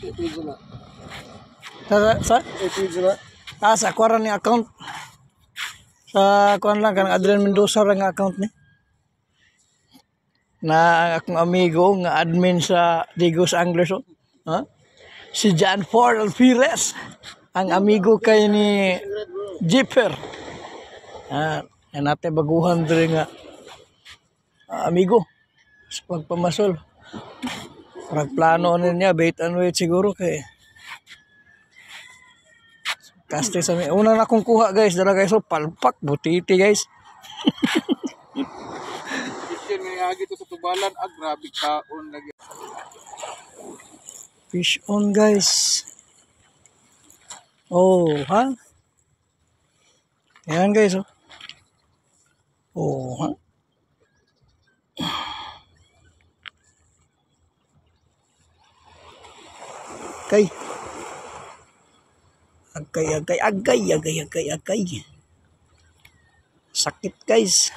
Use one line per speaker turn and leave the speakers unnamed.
Ipidyo na.
Sa?
Ipidyo na.
Sa kuwaran ni account. Sa kuwan lang, kanang Adrian Mendoza lang account ni. Na akong amigo nga admin sa Digos Anglers. Ha? Si John Paul Alvarez. Ang amigo kay ni Jipper. Yan natin baguhan rin nga. Amigo. Sa pagpamasol. Plano niya, bait and wait siguro kay kaste sa una na akong kuha guys, dala guys, palpak, butiti guys.
Fish may agi to sa tubalan, grabe kaon lagi.
Fish on guys. Oh, ha? Yan guys, oh. Oh, ha? Okay. Agay. Sakit guys.